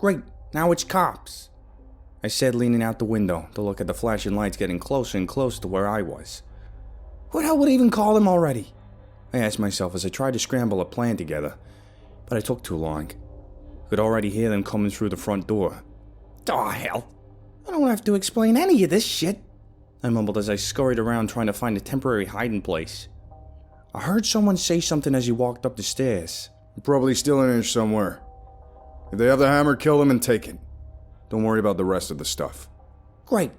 Great, now it's cops, I said, leaning out the window to look at the flashing lights getting closer and closer to where I was. Who the hell would even call them already? I asked myself as I tried to scramble a plan together, but it took too long. I could already hear them coming through the front door. Aw, hell. I don't have to explain any of this shit, I mumbled as I scurried around trying to find a temporary hiding place. I heard someone say something as he walked up the stairs. They're probably still in here somewhere. If they have the hammer, kill them and take it. Don't worry about the rest of the stuff. Great.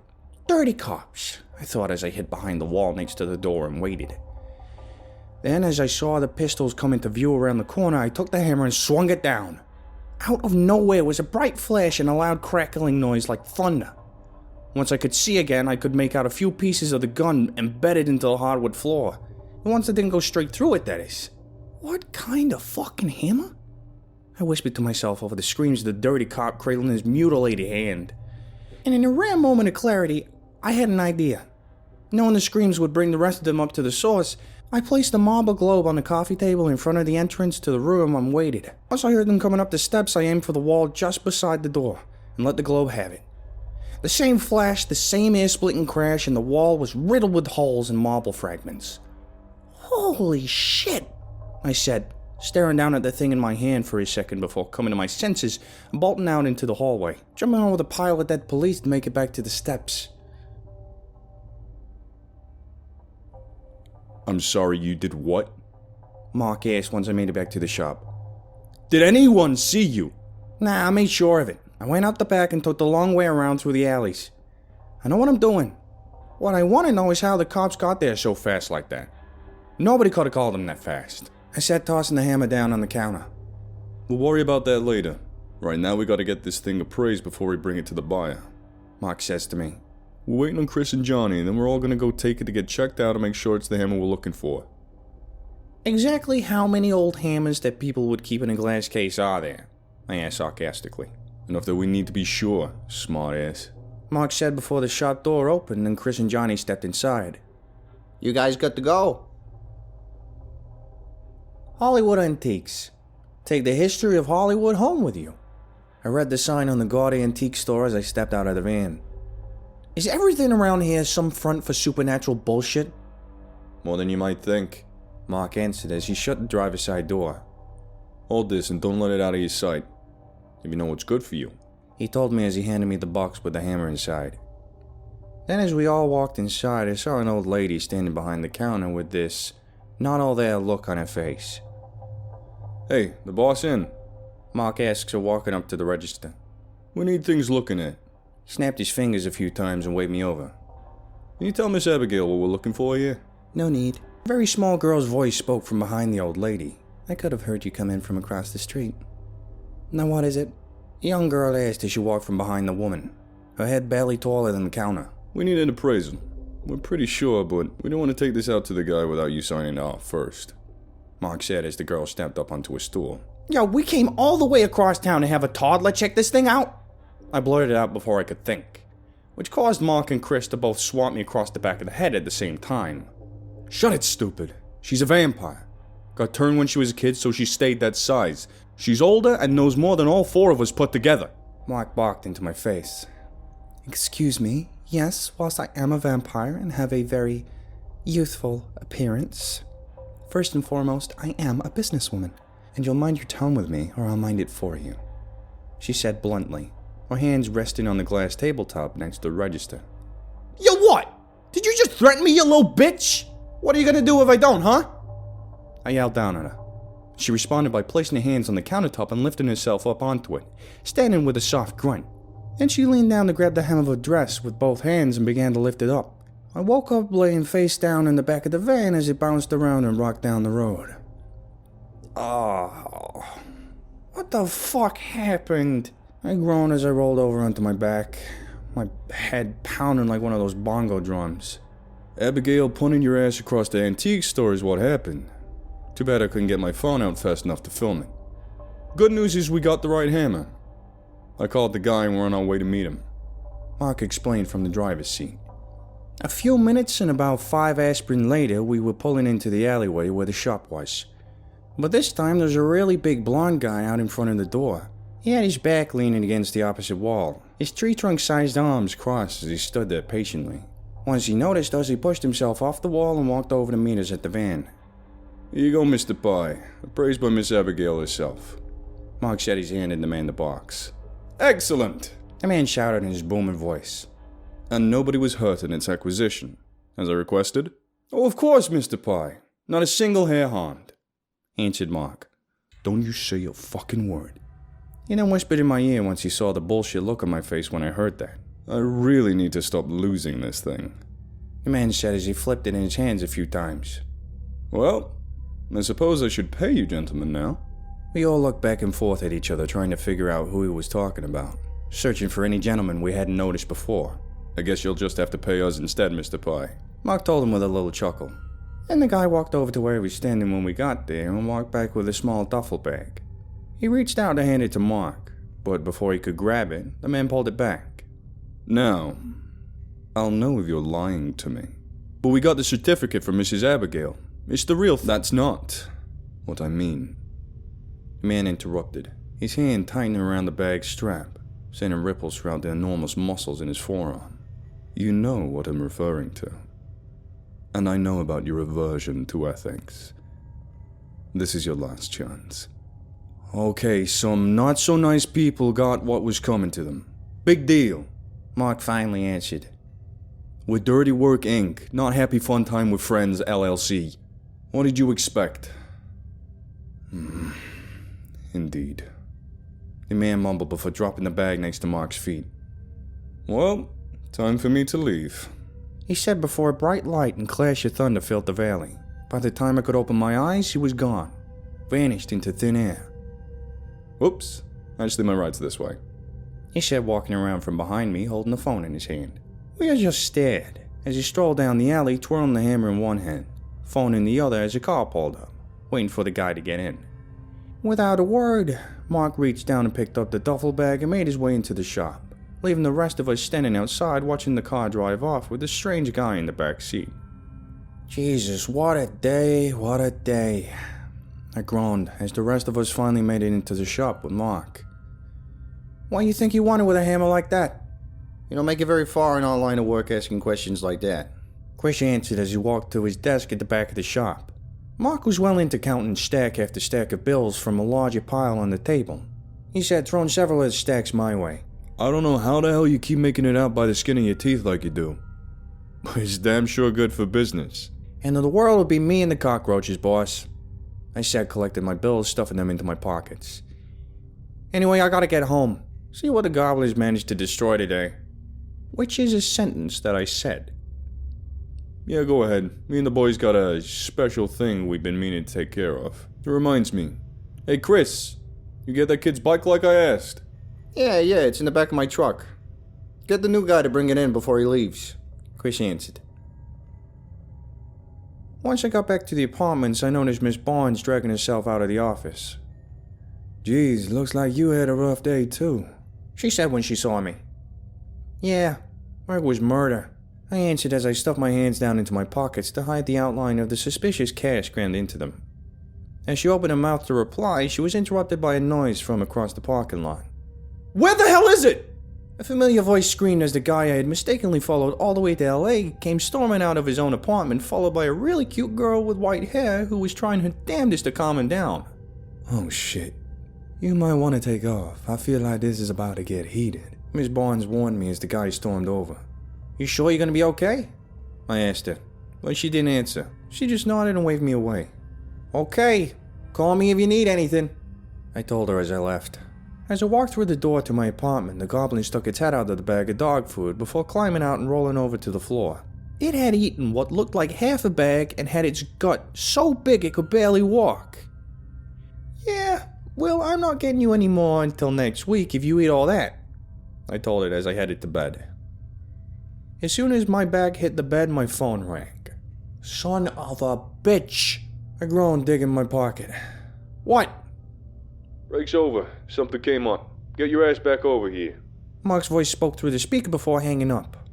Dirty cops, I thought as I hid behind the wall next to the door and waited. Then as I saw the pistols come into view around the corner, I took the hammer and swung it down. Out of nowhere was a bright flash and a loud crackling noise like thunder. Once I could see again, I could make out a few pieces of the gun embedded into the hardwood floor. And once it didn't go straight through it, that is. What kind of fucking hammer? I whispered to myself over the screams of the dirty cop cradling his mutilated hand. And in a rare moment of clarity, I had an idea. Knowing the screams would bring the rest of them up to the source, I placed a marble globe on the coffee table in front of the entrance to the room and waited. Once I heard them coming up the steps, I aimed for the wall just beside the door and let the globe have it. The same flash, the same ear-splitting crash, and the wall was riddled with holes and marble fragments. Holy shit, I said, staring down at the thing in my hand for a second before coming to my senses and bolting out into the hallway, jumping over the pile of dead police to make it back to the steps. I'm sorry, you did what? Mark asked once I made it back to the shop. Did anyone see you? Nah, I made sure of it. I went out the back and took the long way around through the alleys. I know what I'm doing. What I want to know is how the cops got there so fast like that. Nobody could have called them that fast, I said, tossing the hammer down on the counter. We'll worry about that later. Right now we gotta get this thing appraised before we bring it to the buyer, Mark says to me. We're waiting on Chris and Johnny, and then we're all gonna go take it to get checked out and make sure it's the hammer we're looking for. Exactly how many old hammers that people would keep in a glass case are there? I asked sarcastically. Enough that we need to be sure, smart ass, Mark said before the shop door opened and Chris and Johnny stepped inside. You guys got to go. Hollywood Antiques. Take the history of Hollywood home with you. I read the sign on the gaudy antique store as I stepped out of the van. Is everything around here some front for supernatural bullshit? More than you might think, Mark answered as he shut the driver's side door. Hold this and don't let it out of your sight. If you know what's good for you, he told me as he handed me the box with the hammer inside. Then as we all walked inside, I saw an old lady standing behind the counter with this not all there look on her face. Hey, the boss in? Mark asks her, walking up to the register. We need things looking at. He snapped his fingers a few times and waved me over. Can you tell Miss Abigail what we're looking for here? No need. A very small girl's voice spoke from behind the old lady. I could have heard you come in from across the street. Now what is it? A young girl asked as she walked from behind the woman, her head barely taller than the counter. We need an appraisal. We're pretty sure, but we don't want to take this out to the guy without you signing off first, Mark said as the girl stepped up onto a stool. Yo, we came all the way across town to have a toddler check this thing out? I blurted out before I could think, which caused Mark and Chris to both swat me across the back of the head at the same time. Shut it, stupid. She's a vampire. Got turned when she was a kid, so she stayed that size. She's older and knows more than all four of us put together. Mark barked into my face. Excuse me, yes, whilst I am a vampire and have a very youthful appearance, first and foremost, I am a businesswoman, and you'll mind your tone with me, or I'll mind it for you, she said bluntly, her hands resting on the glass tabletop next to the register. Yo, what? Did you just threaten me, you little bitch? What are you gonna do if I don't, huh? I yelled down at her. She responded by placing her hands on the countertop and lifting herself up onto it, standing with a soft grunt. Then she leaned down to grab the hem of her dress with both hands and began to lift it up. I woke up laying face down in the back of the van as it bounced around and rocked down the road. Oh, what the fuck happened? I groaned as I rolled over onto my back, my head pounding like one of those bongo drums. Abigail punting your ass across the antique store is what happened. Too bad I couldn't get my phone out fast enough to film it. Good news is we got the right hammer. I called the guy and we're on our way to meet him, Mark explained from the driver's seat. A few minutes and about 5 aspirin later, we were pulling into the alleyway where the shop was. But this time there's a really big blonde guy out in front of the door. He had his back leaning against the opposite wall, his tree-trunk-sized arms crossed as he stood there patiently. Once he noticed us, he pushed himself off the wall and walked over to meet us at the van. Here you go, Mr. Pye. Appraised by Miss Abigail herself. Mark set his hand in the man the box. Excellent! The man shouted in his booming voice. And nobody was hurt in its acquisition, as I requested? Oh, of course, Mr. Pye. Not a single hair harmed, answered Mark. Don't you say a fucking word. He then whispered in my ear once he saw the bullshit look on my face when I heard that. I really need to stop losing this thing, the man said as he flipped it in his hands a few times. Well, I suppose I should pay you gentlemen now. We all looked back and forth at each other trying to figure out who he was talking about, searching for any gentleman we hadn't noticed before. I guess you'll just have to pay us instead, Mr. Pye, Mark told him with a little chuckle. And the guy walked over to where he was standing when we got there and walked back with a small duffel bag. He reached out to hand it to Mark, but before he could grab it, the man pulled it back. Now, I'll know if you're lying to me. But we got the certificate from Mrs. Abigail. It's the real That's not what I mean. The man interrupted, his hand tightening around the bag's strap, sending ripples throughout the enormous muscles in his forearm. You know what I'm referring to. And I know about your aversion to ethics. This is your last chance. Okay, some not-so-nice people got what was coming to them. Big deal, Mark finally answered. We're Dirty Work Inc., not Happy Fun Time with Friends, LLC. What did you expect? Indeed. The man mumbled before dropping the bag next to Mark's feet. Well, time for me to leave, he said before a bright light and clash of thunder filled the valley. By the time I could open my eyes, he was gone, vanished into thin air. Whoops, actually my ride's this way, he said, walking around from behind me, holding the phone in his hand. We all just stared as he strolled down the alley, twirling the hammer in one hand, phone in the other as a car pulled up, waiting for the guy to get in. Without a word, Mark reached down and picked up the duffel bag and made his way into the shop, leaving the rest of us standing outside watching the car drive off with a strange guy in the back seat. Jesus, what a day, what a day, I groaned as the rest of us finally made it into the shop with Mark. What do you think he wanted with a hammer like that? You don't make it very far in our line of work asking questions like that, Chris answered as he walked to his desk at the back of the shop. Mark was well into counting stack after stack of bills from a larger pile on the table. He said, throwing several of the stacks my way. I don't know how the hell you keep making it out by the skin of your teeth like you do, but it's damn sure good for business. And the world would be me and the cockroaches, boss, I said, collecting my bills, stuffing them into my pockets. Anyway, I gotta get home. See what the goblins managed to destroy today. Which is a sentence that I said. Yeah, go ahead. Me and the boys got a special thing we've been meaning to take care of. It reminds me. Hey, Chris, you get that kid's bike like I asked? Yeah, it's in the back of my truck. Get the new guy to bring it in before he leaves, Chris answered. Once I got back to the apartments, I noticed Miss Barnes dragging herself out of the office. Geez, looks like you had a rough day too, she said when she saw me. Yeah, work was murder, I answered as I stuffed my hands down into my pockets to hide the outline of the suspicious cash crammed into them. As she opened her mouth to reply, she was interrupted by a noise from across the parking lot. Where the hell is it? A familiar voice screamed as the guy I had mistakenly followed all the way to LA came storming out of his own apartment, followed by a really cute girl with white hair who was trying her damnedest to calm him down. Oh shit. You might want to take off. I feel like this is about to get heated, Miss Barnes warned me as the guy stormed over. You sure you're gonna be okay? I asked her, but she didn't answer. She just nodded and waved me away. Okay, call me if you need anything, I told her as I left. As I walked through the door to my apartment, the goblin stuck its head out of the bag of dog food before climbing out and rolling over to the floor. It had eaten what looked like half a bag and had its gut so big it could barely walk. Yeah, well, I'm not getting you any more until next week if you eat all that, I told it as I headed to bed. As soon as my bag hit the bed, my phone rang. Son of a bitch, I groaned, digging my pocket. What? Break's over. Something came up. Get your ass back over here. Mark's voice spoke through the speaker before hanging up.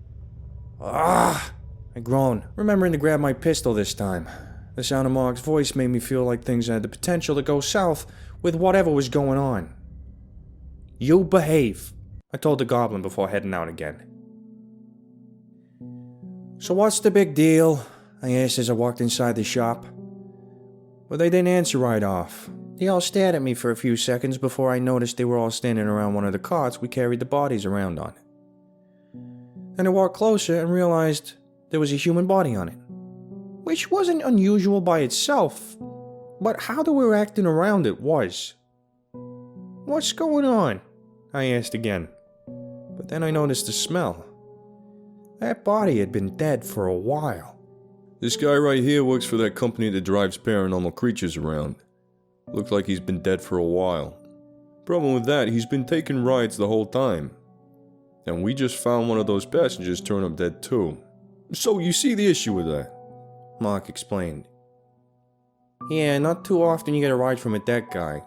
Ah! I groaned, remembering to grab my pistol this time. The sound of Mark's voice made me feel like things had the potential to go south with whatever was going on. You behave, I told the goblin before heading out again. So what's the big deal? I asked as I walked inside the shop. But they didn't answer right off. They all stared at me for a few seconds before I noticed they were all standing around one of the carts we carried the bodies around on. Then I walked closer and realized there was a human body on it. Which wasn't unusual by itself, but how they were acting around it was. What's going on? I asked again. But then I noticed the smell. That body had been dead for a while. This guy right here works for that company that drives paranormal creatures around. Looks like he's been dead for a while. Problem with that, he's been taking rides the whole time. And we just found one of those passengers turn up dead too. So you see the issue with that? Mark explained. Yeah, not too often you get a ride from a dead guy.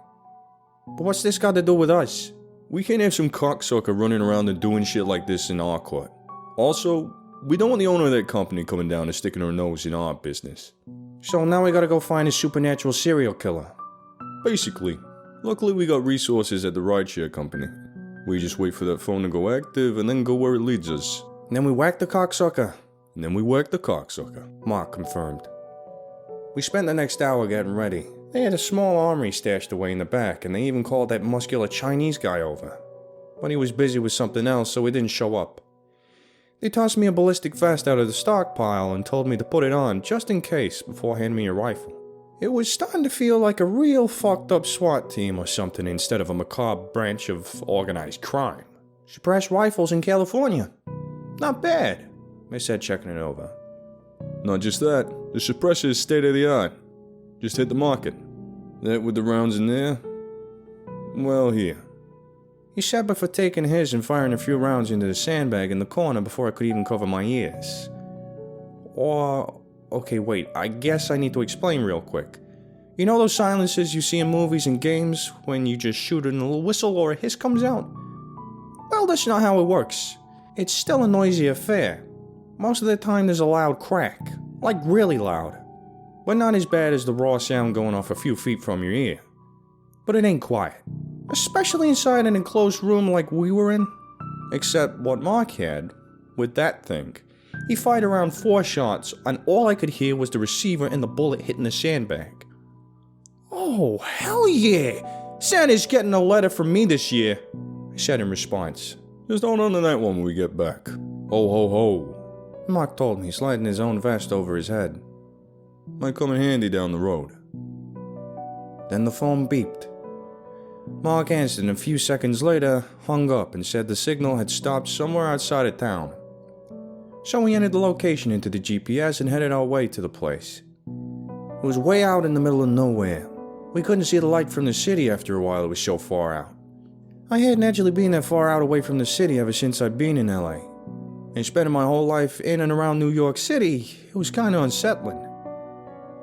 But what's this got to do with us? We can't have some cocksucker running around and doing shit like this in our court. Also, we don't want the owner of that company coming down and sticking her nose in our business. So now we gotta go find a supernatural serial killer. Basically. Luckily we got resources at the rideshare company. We just wait for that phone to go active and then go where it leads us. And then we whack the cocksucker. And then we whack the cocksucker. Mark confirmed. We spent the next hour getting ready. They had a small armory stashed away in the back, and they even called that muscular Chinese guy over. But he was busy with something else, so he didn't show up. They tossed me a ballistic vest out of the stockpile and told me to put it on just in case before handing me a rifle. It was starting to feel like a real fucked up SWAT team or something instead of a macabre branch of organized crime. Suppressed rifles in California. Not bad, I said, checking it over. Not just that, the suppressor is state of the art. Just hit the market. That with the rounds in there? Well, here. He said before taking his and firing a few rounds into the sandbag in the corner before I could even cover my ears. Okay, wait, I guess I need to explain real quick. You know those silences you see in movies and games when you just shoot and a little whistle or a hiss comes out? Well, that's not how it works. It's still a noisy affair. Most of the time there's a loud crack, like really loud. But not as bad as the raw sound going off a few feet from your ear. But it ain't quiet. Especially inside an enclosed room like we were in. Except what Mark had, with that thing. He fired around 4 shots, and all I could hear was the receiver and the bullet hitting the sandbag. Oh, hell yeah! Santa's getting a letter from me this year, I said in response. Just hold on to that one when we get back. Ho ho ho. Mark told me, sliding his own vest over his head. Might come in handy down the road. Then the phone beeped. Mark answered and a few seconds later hung up and said the signal had stopped somewhere outside of town. So we entered the location into the GPS and headed our way to the place. It was way out in the middle of nowhere. We couldn't see the light from the city after a while, it was so far out. I hadn't actually been that far out away from the city ever since I'd been in LA. And spending my whole life in and around New York City, it was kinda unsettling.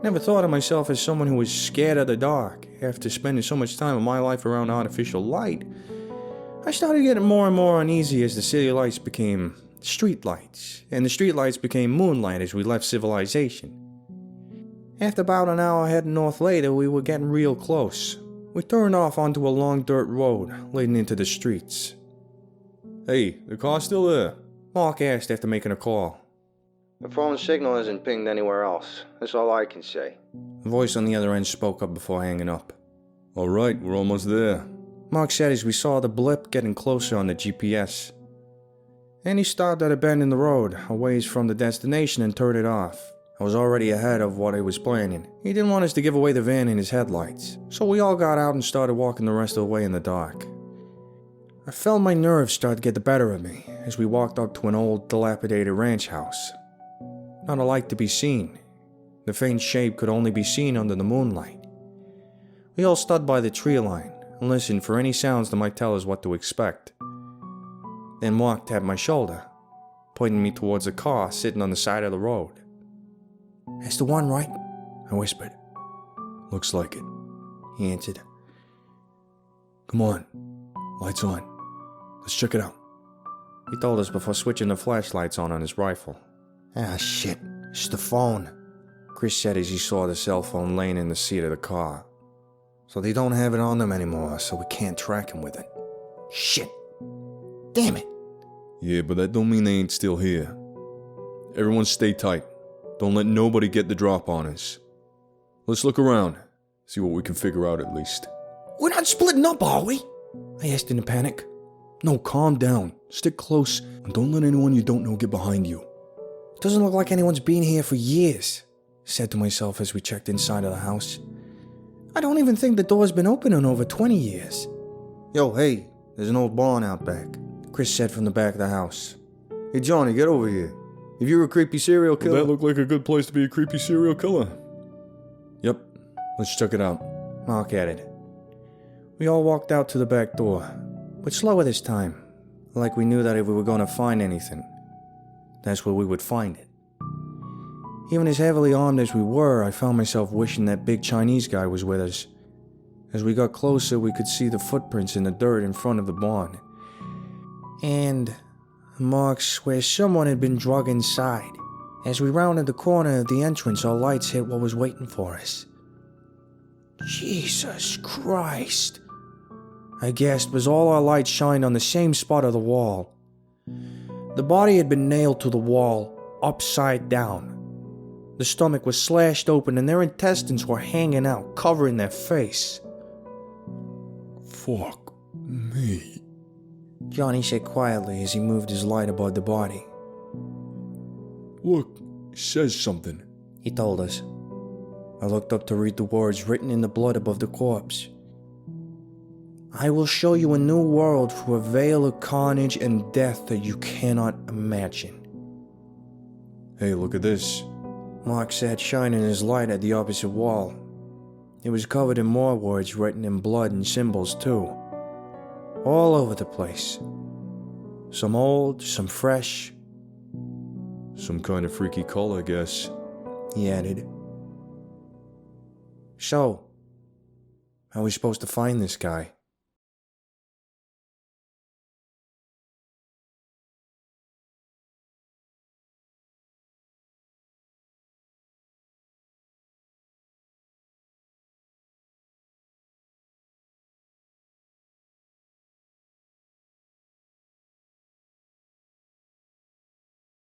Never thought of myself as someone who was scared of the dark. After spending so much time of my life around artificial light, I started getting more and more uneasy as the city lights became street lights, and the street lights became moonlight as we left civilization. After about an hour heading north later, we were getting real close. We turned off onto a long dirt road leading into the streets. Hey, the car's still there? Mark asked after making a call. The phone signal isn't pinged anywhere else. That's all I can say. The voice on the other end spoke up before hanging up. Alright, we're almost there. Mark said as we saw the blip getting closer on the GPS. And he stopped at a bend in the road, a ways from the destination, and turned it off. I was already ahead of what he was planning. He didn't want us to give away the van in his headlights, so we all got out and started walking the rest of the way in the dark. I felt my nerves start to get the better of me as we walked up to an old, dilapidated ranch house. Not a light to be seen. The faint shape could only be seen under the moonlight. We all stood by the tree line and listened for any sounds that might tell us what to expect. Then Mark tapped my shoulder, pointing me towards a car sitting on the side of the road. That's the one, right? I whispered. Looks like it, he answered. Come on, lights on. Let's check it out. He told us before switching the flashlights on his rifle. Ah, shit. It's the phone, Chris said as he saw the cell phone laying in the seat of the car. So they don't have it on them anymore, so we can't track him with it. Shit. Damn it. Yeah, but that don't mean they ain't still here. Everyone stay tight. Don't let nobody get the drop on us. Let's look around. See what we can figure out at least. We're not splitting up, are we? I asked in a panic. No, calm down. Stick close and don't let anyone you don't know get behind you. Doesn't look like anyone's been here for years, said to myself as we checked inside of the house. I don't even think the door's been open in over 20 years. Yo, hey, there's an old barn out back, Chris said from the back of the house. Hey Johnny, get over here. If you're a creepy serial killer... Would that look like a good place to be a creepy serial killer? Yep, let's check it out. Mark added. We all walked out to the back door, but slower this time, like we knew that if we were going to find anything, that's where we would find it. Even as heavily armed as we were, I found myself wishing that big Chinese guy was with us. As we got closer, we could see the footprints in the dirt in front of the barn. And marks where someone had been dragged inside. As we rounded the corner of the entrance, our lights hit what was waiting for us. Jesus Christ! I gasped as all our lights shined on the same spot of the wall. The body had been nailed to the wall, upside down. The stomach was slashed open and their intestines were hanging out, covering their face. Fuck me, Johnny said quietly as he moved his light above the body. Look, it says something. He told us. I looked up to read the words written in the blood above the corpse. I will show you a new world through a veil of carnage and death that you cannot imagine. Hey, look at this. Mark said, shining his light at the opposite wall. It was covered in more words written in blood and symbols too. All over the place. Some old, some fresh. Some kind of freaky color, I guess. He added. So, how are we supposed to find this guy?